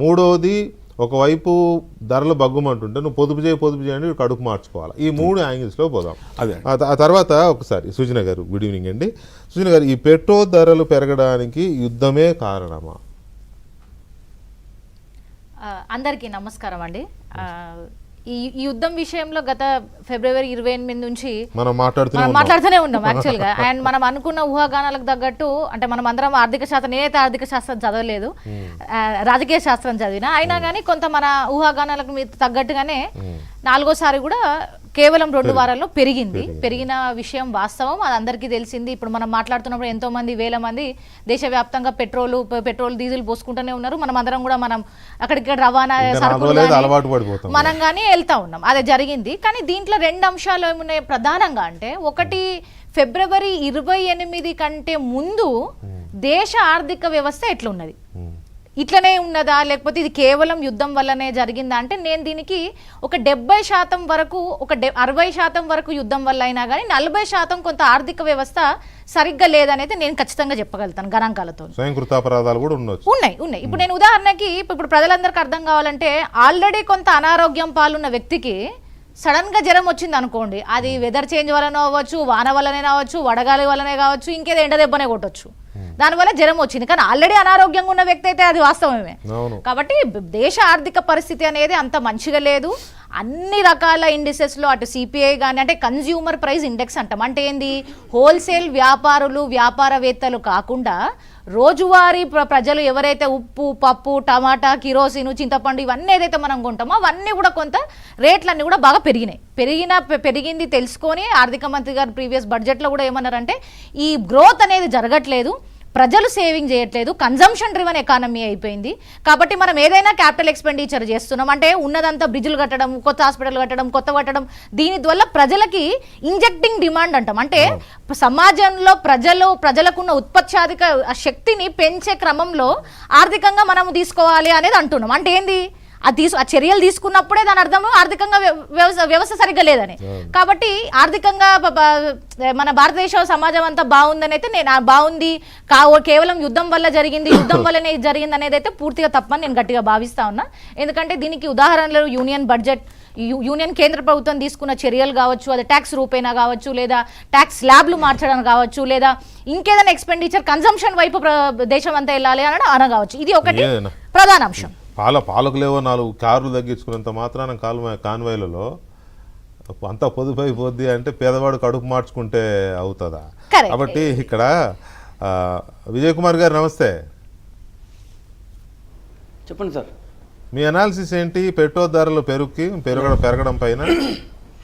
మూడోది ఒకవైపు ధరలు బగ్గుమంటుంటే నువ్వు పొదుపు చేయండి కడుపు మార్చుకోవాలి. ఈ 3 యాంగిల్స్లో పోదాం. అదే ఆ తర్వాత ఒకసారి సుజన గారు, గుడ్ ఈవినింగ్ అండి. సుజన గారు, ఈ పెట్రోల్ ధరలు పెరగడానికి యుద్ధమే కారణమా? అందరికీ నమస్కారం అండి. ఈ యుద్ధం విషయంలో గత ఫిబ్రవరి 28 నుంచి మనం మాట్లాడుతూనే ఉన్నాం యాక్చువల్గా. అండ్ మనం అనుకున్న ఊహాగానాలకు తగ్గట్టు, అంటే మనం అందరం ఆర్థిక శాస్త్రం, నేనైతే ఆర్థిక శాస్త్రం చదవలేదు, రాజకీయ శాస్త్రం చదివినా, అయినా కానీ కొంత మన ఊహాగానాలకు తగ్గట్టుగానే 4వసారి కూడా కేవలం 2 వారాల్లో పెరిగిన విషయం వాస్తవం, అది అందరికీ తెలిసింది. ఇప్పుడు మనం మాట్లాడుతున్నప్పుడు ఎంతో మంది, వేల మంది దేశవ్యాప్తంగా పెట్రోల్ డీజిల్ పోసుకుంటూనే ఉన్నారు. మనం అందరం కూడా మనం అక్కడిక్కడ రవాణా సరుకులు మనం కానీ వెళ్తా ఉన్నాం, అదే జరిగింది. కానీ దీంట్లో 2 అంశాలు ఏమున్నాయి ప్రధానంగా అంటే, ఒకటి ఫిబ్రవరి 28 కంటే ముందు దేశ ఆర్థిక వ్యవస్థ ఎట్లున్నది, ఇట్లనే ఉన్నదా, లేకపోతే ఇది కేవలం యుద్ధం వల్లనే జరిగిందా అంటే, నేను దీనికి ఒక 70% వరకు, ఒక 60% వరకు యుద్ధం వల్ల అయినా కానీ 40% కొంత ఆర్థిక వ్యవస్థ సరిగ్గా లేదనేది నేను ఖచ్చితంగా చెప్పగలుగుతాను గణాంకాలతో. స్వయంకృతాపరాధాలు కూడా ఉన్నాయి. ఇప్పుడు నేను ఉదాహరణకి, ఇప్పుడు ప్రజలందరికీ అర్థం కావాలంటే, ఆల్రెడీ కొంత అనారోగ్యం పాలున్న వ్యక్తికి సడన్ గా జ్వరం వచ్చింది అనుకోండి, అది వెదర్ చేంజ్ వలన అవ్వచ్చు, వాన వల్లనే కావచ్చు, వడగాలి వల్లనే కావచ్చు, ఇంకేదో ఎండ దెబ్బనే కొట్టొచ్చు, దానివల్ల జ్వరం వచ్చింది. కానీ ఆల్రెడీ అనారోగ్యంగా ఉన్న వ్యక్తి అయితే అది వాస్తవమే. కాబట్టి దేశ ఆర్థిక పరిస్థితి అనేది అంత మంచిగా లేదు. అన్ని రకాల ఇండిసెస్లో, అటు సిపిఐ కానీ, అంటే కన్జ్యూమర్ ప్రైస్ ఇండెక్స్ అంటాం, అంటే ఏంది, హోల్సేల్ వ్యాపారవేత్తలు కాకుండా రోజువారీ ప్రజలు ఎవరైతే ఉప్పు, పప్పు, టమాటా, కిరోసిన్, చింతపండు ఇవన్నీ ఏదైతే మనం కొంటామో అవన్నీ కూడా కొంత రేట్లన్నీ కూడా బాగా పెరిగింది తెలుసుకొని ఆర్థిక మంత్రి గారు ప్రీవియస్ బడ్జెట్లో కూడా ఏమన్నారంటే, ఈ గ్రోత్ అనేది జరగట్లేదు, ప్రజలు సేవింగ్ చేయట్లేదు, కన్జంప్షన్ డ్రివన్ ఎకానమీ అయిపోయింది. కాబట్టి మనం ఏదైనా క్యాపిటల్ ఎక్స్పెండిచర్ చేస్తున్నాం అంటే, ఉన్నదంతా బ్రిడ్జ్లు కట్టడం, కొత్త హాస్పిటల్ కట్టడం, కట్టడం, దీని వల్ల ప్రజలకి ఇంజెక్టింగ్ డిమాండ్ అంటాం, అంటే సమాజంలో ప్రజలకున్న ఉత్పత్త్యాధిక శక్తిని పెంచే క్రమంలో ఆర్థికంగా మనం తీసుకోవాలి అనేది అంటున్నాం. అంటే ఏంది, ఆ చర్యలు తీసుకున్నప్పుడే దాని అర్థం ఆర్థికంగా వ్యవస్థ సరిగ్గా లేదని. కాబట్టి ఆర్థికంగా మన భారతదేశ సమాజం అంతా బాగుందని అయితే నేను బాగుంది కేవలం యుద్ధం వల్ల జరిగింది జరిగింది అనేది అయితే పూర్తిగా తప్పని నేను గట్టిగా భావిస్తా ఉన్నా. ఎందుకంటే దీనికి ఉదాహరణలు యూనియన్ కేంద్ర ప్రభుత్వం తీసుకున్న చర్యలు కావచ్చు, అది ట్యాక్స్ రూపేనా కావచ్చు, లేదా ట్యాక్స్ స్లాబ్లు మార్చడం కావచ్చు, లేదా ఇంకేదైనా ఎక్స్పెండిచర్ కన్జంప్షన్ వైపు దేశం అంతా వెళ్ళాలి అని కావచ్చు. ఇది ఒకటి ప్రధాన అంశం. పాలకులేవో 4 కార్లు తగ్గించుకున్నంత మాత్రాన కాన్వాయ్లలో అంతా పొదుపైపోద్ది అంటే పేదవాడు కడుపు మార్చుకుంటే అవుతుందా? కాబట్టి ఇక్కడ విజయ్ కుమార్ గారు నమస్తే, చెప్పండి సార్. మీ అనాలిసిస్ ఏంటి పెట్రోల్ ధరలు పెరగడం పైన?